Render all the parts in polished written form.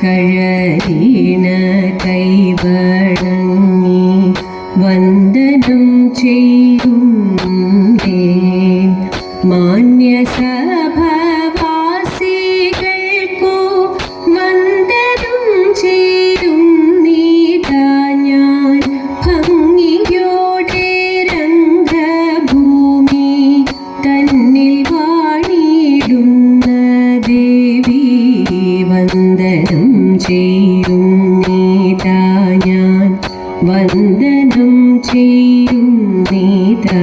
കഴലീണ കൈവണങ്ങി വന്ദനം ചെയ്യുന്നേ മാന്യസഭവാസികൾക്കു വന്ദനം ചെയ്യുന്നീതാ ഞാൻ ഭംഗിയോടെ രംഗഭൂമി തന്നിൽ വാണിടുന്ന ദേവി വന്ദനം ചെയ്യുന്നീതാ ഞാൻ വന്ദനം ചെയ്യുന്നീതാ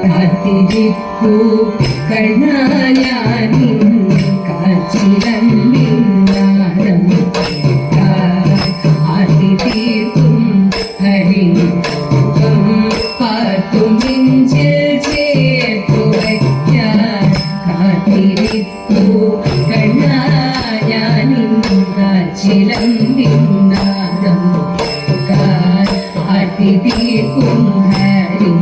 കാത്തിരിപ്പൂ കണ്ണായാനിൻ കാച്ചിലമ്മിന്നാദം ആതിഥീർക്കും ഹരി പാർത്തും നെഞ്ചിൽ ചേർത്തു വയ്ക്കാൻ കാത്തിരിപ്പൂ കണ്ണായാനിൻ കാച്ചിലമ്മിന്നാദം ആതിഥീർക്കും ഹരി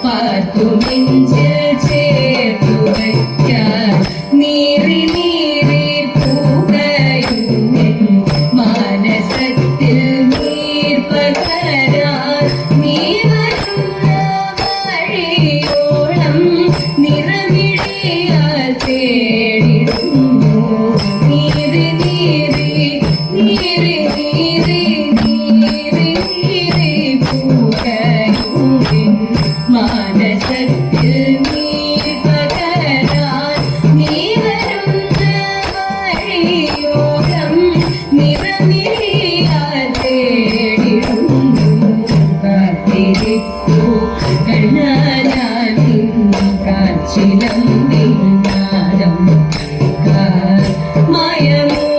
പാർത്തു നെഞ്ചിൽ ചേർത്തു വയ്ക്കാൻ നീറി നീറി പൂകയും മാനസത്തിൽ നീർ പകരാൻ നീ വരുന്ന വഴിയോളം നിറമിഴിയാൽ തേടിടുന്നു നീറി നീറി നീറി നീറി നീറി നീറി പൂകയും മാനസത്തിൽ നീർ പകരാൻ നീ വരുന്ന വഴിയോരം നിറമിഴിയാൽ തേടിടുന്നു കാത്തിരിപ്പൂ കണ്ണായാനിൻ കാച്ചിലമ്മിന്നാദം മായമോ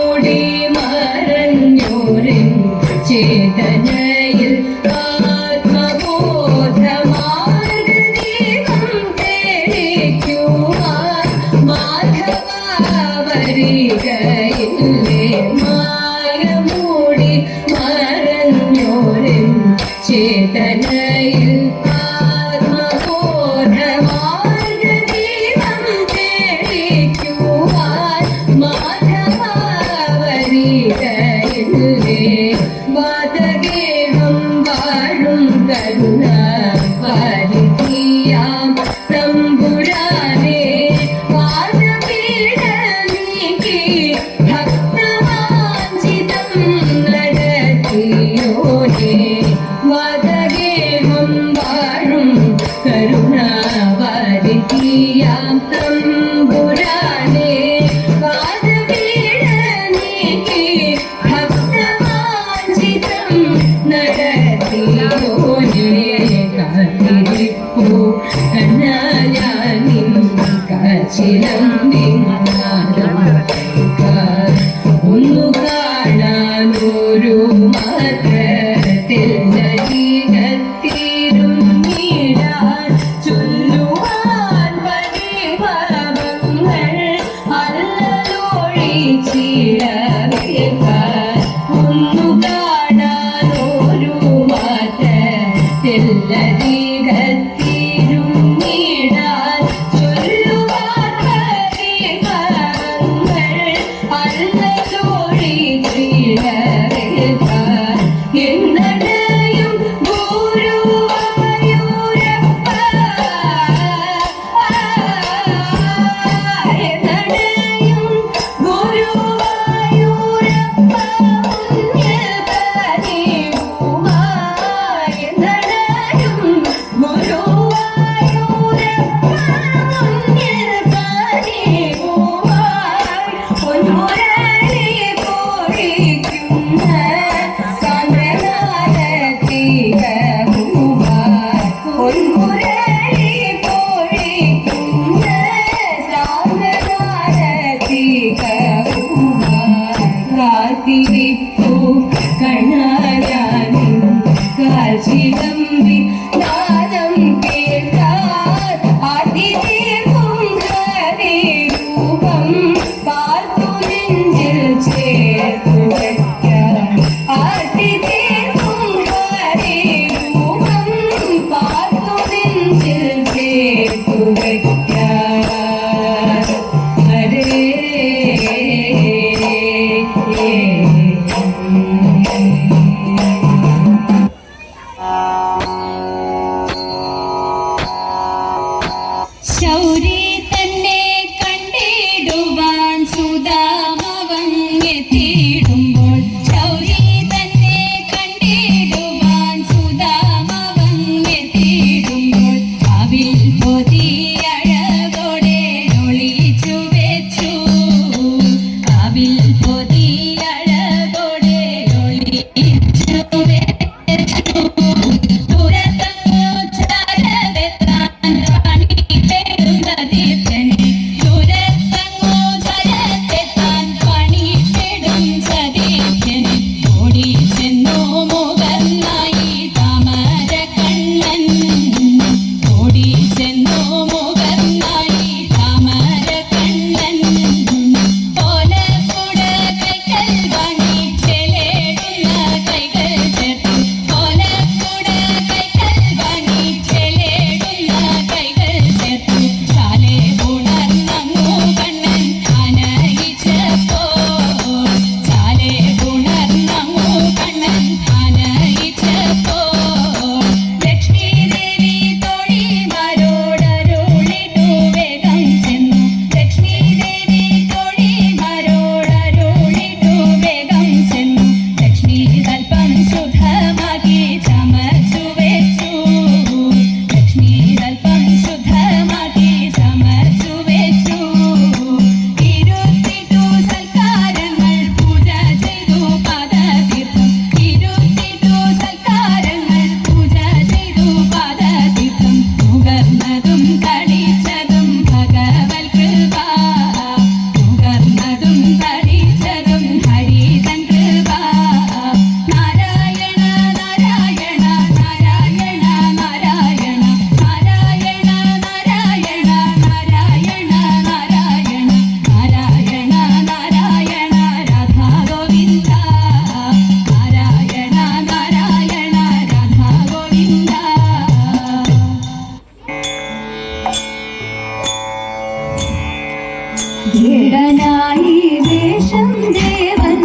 വേടനായി വേഷം ദേവൻ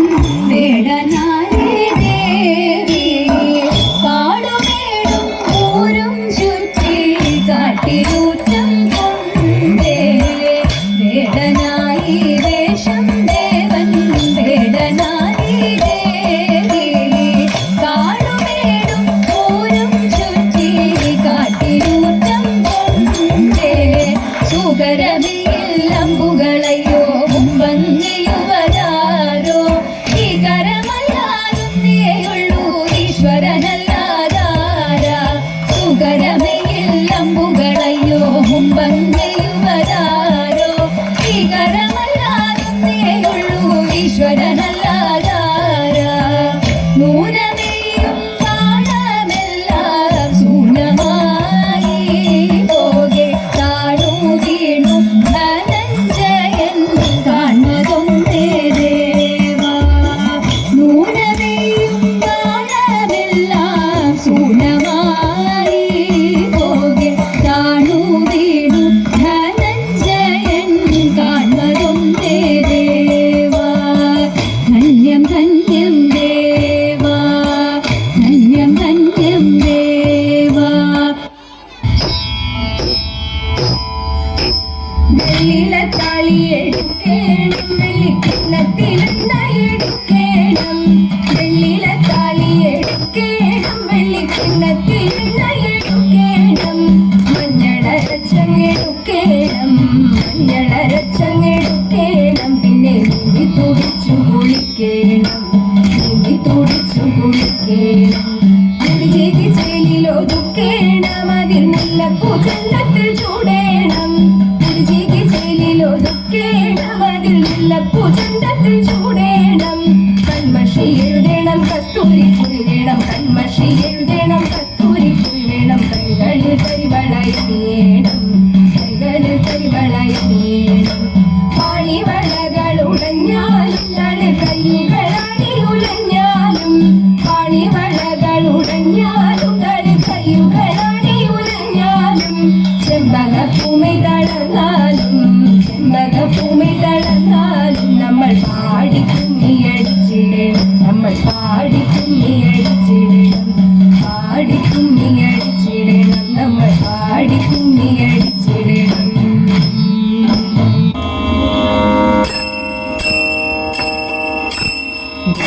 വേടനായി ദേവി കാടുമേടും ഊരും ചുറ്റി കാട്ടിലൂറ്റം കൊണ്ടേ വേടനായി വേഷം ദേവൻ വേടനായി ദേവി കാടുമേടും ഊരും ചുറ്റി കാട്ടിലൂറ്റം കൊണ്ടേ സുഗരമയിൽ അമ്പുകളയോ മുമ്പങ്ങയുവരാരോ ഈ കരമല്ലാതും നീയുള്ളൂ ഈശ്വരനല്ലാതാര സുഗരമയിൽ അമ്പുകളയോ മുമ്പങ്ങയുവരാരോ ഈ കരമല്ലാതും നീയുള്ളൂ ഈശ്വരനല്ലാതാര നൂനമേയും കാലമെല്ലാം ശൂന്യമായി പോകെ താണു വീണു ധനഞ്ജയൻ കാണുന്നതൊന്നേ ദേവാ നൂനമേയും കാലമെല്ലാം ശൂന്യമായി പോകെ താണു വീണു ധനഞ്ജയൻ കാണുന്നതൊന്നേ ദേവാ ധന്യം ധന്യം ദേവാ ധന്യം ധന്യം ദേവാ വെള്ളിലത്താളി എടുക്കേണം വെള്ളിക്കിണ്ണത്തിലെണ്ണ എടുക്കേണം വെള്ളിലത്താളി എടുക്കേണം വെള്ളിക്കിണ്ണത്തിലെണ്ണ എടുക്കേണം മഞ്ഞളരച്ചങ്ങെടുക്കേണം മഞ്ഞളരച്ചങ്ങെടുക്കേണം പിന്നെ നീന്തി തുടിച്ചു കുളിക്കേണം നീന്തി തുടിച്ചു കുളിക്കേണം ചേച്ചി ചേലിലൊതുക്കേണം അതിൽ മുല്ലപ്പൂ ചെല്ലത്തിൽ ചൂടേണം ചേച്ചി ചേലിലൊതുക്കേണം അതിൽ മുല്ലപ്പൂ ചെല്ലത്തിൽ ചൂടേണം കൺമഷി എഴുതണം കസ്തൂരി കുഴി വേണം കൺമഷി എഴുതണം കസ്തൂരി കുഴി വേണം കൈകളിൽ കരിവളയണിയേണം കൈകളിൽ കരിവളയണിയേണം പാണിവളകൾ ഉടഞ്ഞാലും തളി കൈകളാണി ഉലഞ്ഞാലും പാണിവളകൾ ഉടഞ്ഞാലും തളി കൈകളാണി ഉലഞ്ഞാലും ചെമ്പകപ്പൂമി തളർന്നാലും ചെമ്പകപ്പൂമി തളർന്നാലും നമ്മൾ പാടി കുമ്മിയടിച്ചിടണം നമ്മൾ പാടി കുമ്മിയടിച്ചിടണം പാടി കുമ്മിയടിച്ചിടണം നമ്മൾ പാടി കുമ്മിയടിച്ചിടണം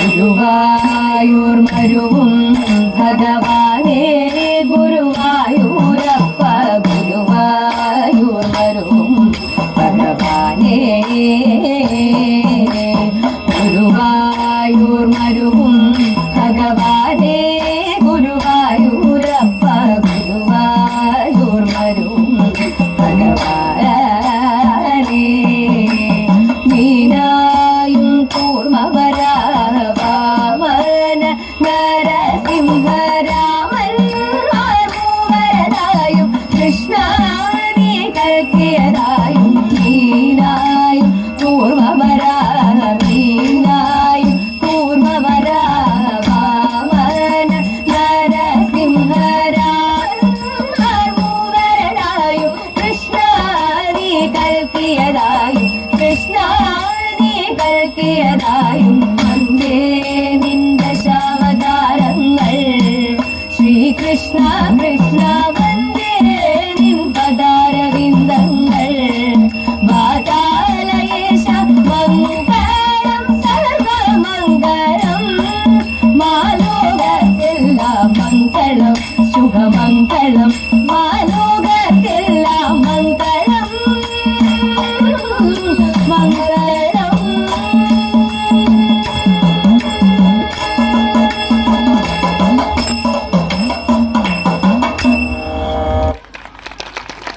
ഗുരുവായൂർ മരുവും ഭഗവാനേ ഗുരുവായൂരപ്പ ഗുരുവായൂർ മരുവും ഭഗവാനേ ഗുരുവായൂർ മരുവും ഭഗവാനേ ഗുരുവായൂരപ്പ ഗുരുവായൂർ മരുവും ഭഗവാനേ മീനായും കൂർമ്മവരാമന നരസിംഹരാമൻ മൂവരതായും കൃഷ്ണാനെ കൽക്കിയതായും മീനായും കൂർമ്മവരാമീനായും കൂർമ്മവരാമന നരസിംഹരാമൻ മൂവരതായും കൃഷ്ണാനെ കൽക്കിയതായും കൃഷ്ണാനെ കൽക്കിയതായും